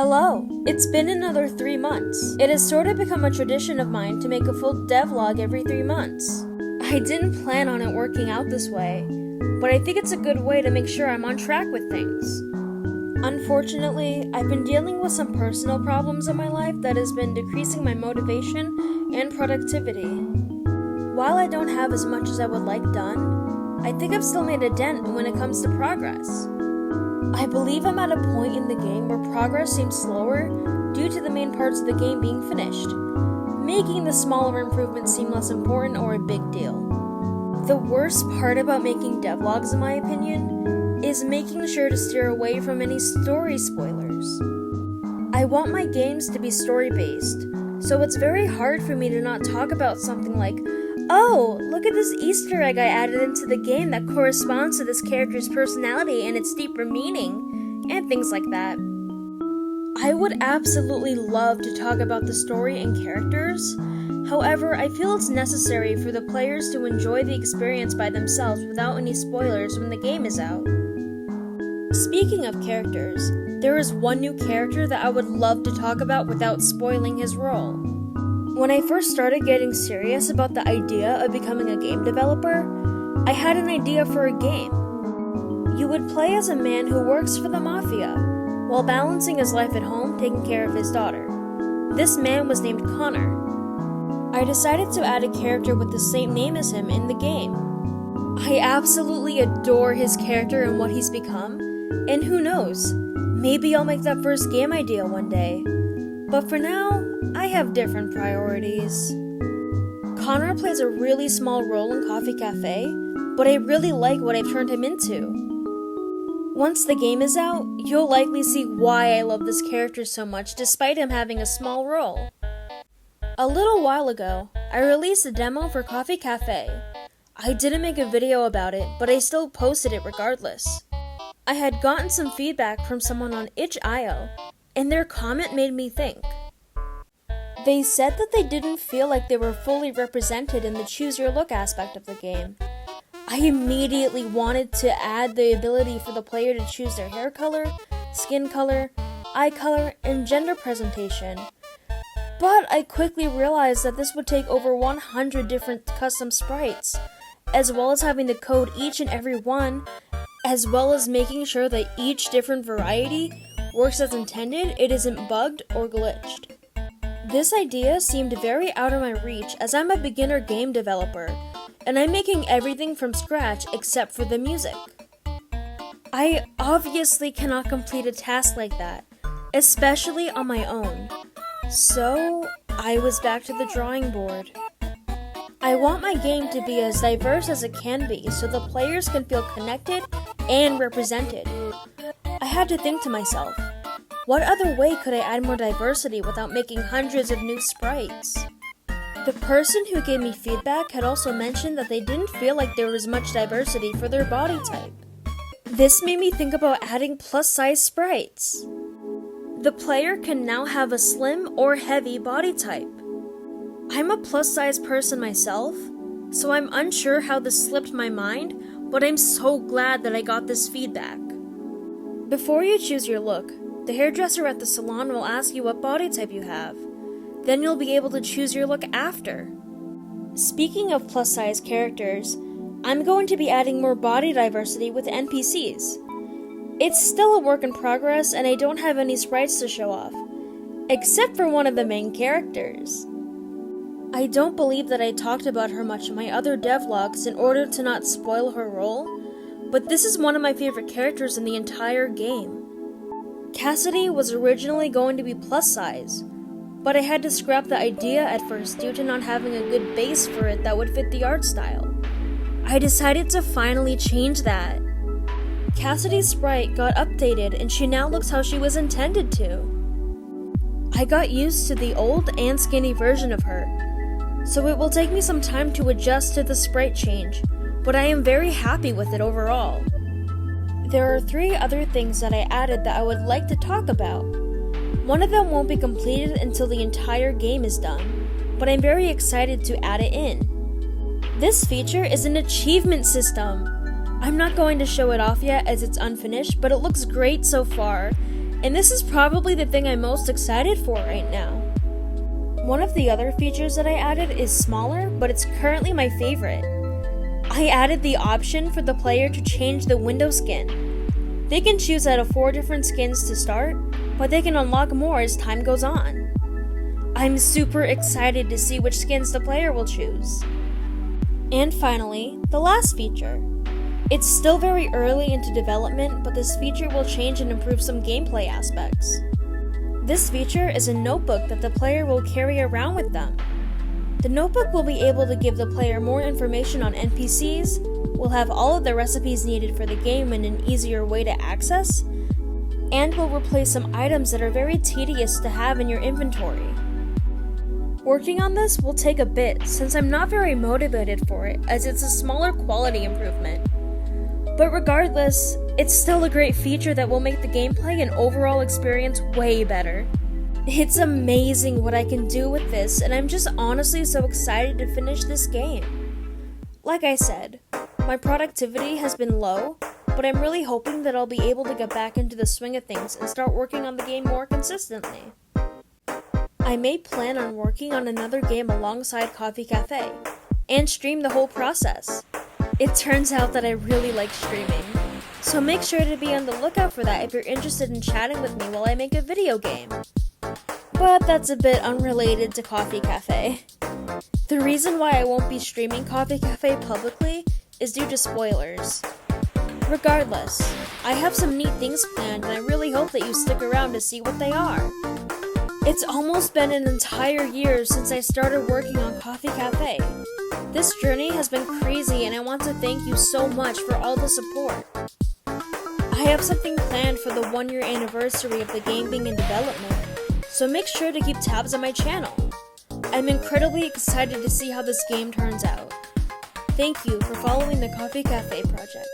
Hello! It's been another 3 months. It has sort of become a tradition of mine to make a full devlog every 3 months. I didn't plan on it working out this way, but I think it's a good way to make sure I'm on track with things. Unfortunately, I've been dealing with some personal problems in my life that has been decreasing my motivation and productivity. While I don't have as much as I would like done, I think I've still made a dent when it comes to progress. I believe I'm at a point in the game where progress seems slower due to the main parts of the game being finished, making the smaller improvements seem less important or a big deal. The worst part about making devlogs, in my opinion, is making sure to steer away from any story spoilers. I want my games to be story-based, so it's very hard for me to not talk about something like, "Oh, look at this Easter egg I added into the game that corresponds to this character's personality and its deeper meaning," and things like that. I would absolutely love to talk about the story and characters. However, I feel it's necessary for the players to enjoy the experience by themselves without any spoilers when the game is out. Speaking of characters, there is one new character that I would love to talk about without spoiling his role. When I first started getting serious about the idea of becoming a game developer, I had an idea for a game. You would play as a man who works for the mafia, while balancing his life at home taking care of his daughter. This man was named Connor. I decided to add a character with the same name as him in the game. I absolutely adore his character and what he's become, and who knows, maybe I'll make that first game idea one day. But for now, I have different priorities. Connor plays a really small role in Coffee Cafe, but I really like what I've turned him into. Once the game is out, you'll likely see why I love this character so much despite him having a small role. A little while ago, I released a demo for Coffee Cafe. I didn't make a video about it, but I still posted it regardless. I had gotten some feedback from someone on itch.io, and their comment made me think. They said that they didn't feel like they were fully represented in the choose your look aspect of the game. I immediately wanted to add the ability for the player to choose their hair color, skin color, eye color, and gender presentation. But I quickly realized that this would take over 100 different custom sprites, as well as having to code each and every one, as well as making sure that each different variety works as intended, it isn't bugged or glitched. This idea seemed very out of my reach as I'm a beginner game developer, and I'm making everything from scratch except for the music. I obviously cannot complete a task like that, especially on my own. So, I was back to the drawing board. I want my game to be as diverse as it can be so the players can feel connected and represented. I had to think to myself, what other way could I add more diversity without making hundreds of new sprites? The person who gave me feedback had also mentioned that they didn't feel like there was much diversity for their body type. This made me think about adding plus-size sprites. The player can now have a slim or heavy body type. I'm a plus-size person myself, so I'm unsure how this slipped my mind, but I'm so glad that I got this feedback. Before you choose your look, the hairdresser at the salon will ask you what body type you have. Then you'll be able to choose your look after. Speaking of plus-size characters, I'm going to be adding more body diversity with NPCs. It's still a work in progress and I don't have any sprites to show off, except for one of the main characters. I don't believe that I talked about her much in my other devlogs in order to not spoil her role, but this is one of my favorite characters in the entire game. Cassidy was originally going to be plus size, but I had to scrap the idea at first due to not having a good base for it that would fit the art style. I decided to finally change that. Cassidy's sprite got updated and she now looks how she was intended to. I got used to the old and skinny version of her, so it will take me some time to adjust to the sprite change, but I am very happy with it overall. There are 3 other things that I added that I would like to talk about. One of them won't be completed until the entire game is done, but I'm very excited to add it in. This feature is an achievement system. I'm not going to show it off yet as it's unfinished, but it looks great so far, And this is probably the thing I'm most excited for right now. One of the other features that I added is smaller, but it's currently my favorite. I added the option for the player to change the window skin. They can choose out of 4 different skins to start, but they can unlock more as time goes on. I'm super excited to see which skins the player will choose. And finally, the last feature. It's still very early into development, but this feature will change and improve some gameplay aspects. This feature is a notebook that the player will carry around with them. The notebook will be able to give the player more information on NPCs, will have all of the recipes needed for the game in an easier way to access, and will replace some items that are very tedious to have in your inventory. Working on this will take a bit since I'm not very motivated for it, as it's a smaller quality improvement. But regardless, it's still a great feature that will make the gameplay and overall experience way better. It's amazing what I can do with this, and I'm just honestly so excited to finish this game. Like I said, my productivity has been low, but I'm really hoping that I'll be able to get back into the swing of things and start working on the game more consistently. I may plan on working on another game alongside Coffee Cafe, and stream the whole process. It turns out that I really like streaming, so make sure to be on the lookout for that if you're interested in chatting with me while I make a video game. But that's a bit unrelated to Coffee Cafe. The reason why I won't be streaming Coffee Cafe publicly is due to spoilers. Regardless, I have some neat things planned and I really hope that you stick around to see what they are. It's almost been an entire year since I started working on Coffee Cafe. This journey has been crazy and I want to thank you so much for all the support. I have something planned for the 1-year anniversary of the game being in development, so make sure to keep tabs on my channel. I'm incredibly excited to see how this game turns out. Thank you for following the Coffee Cafe project.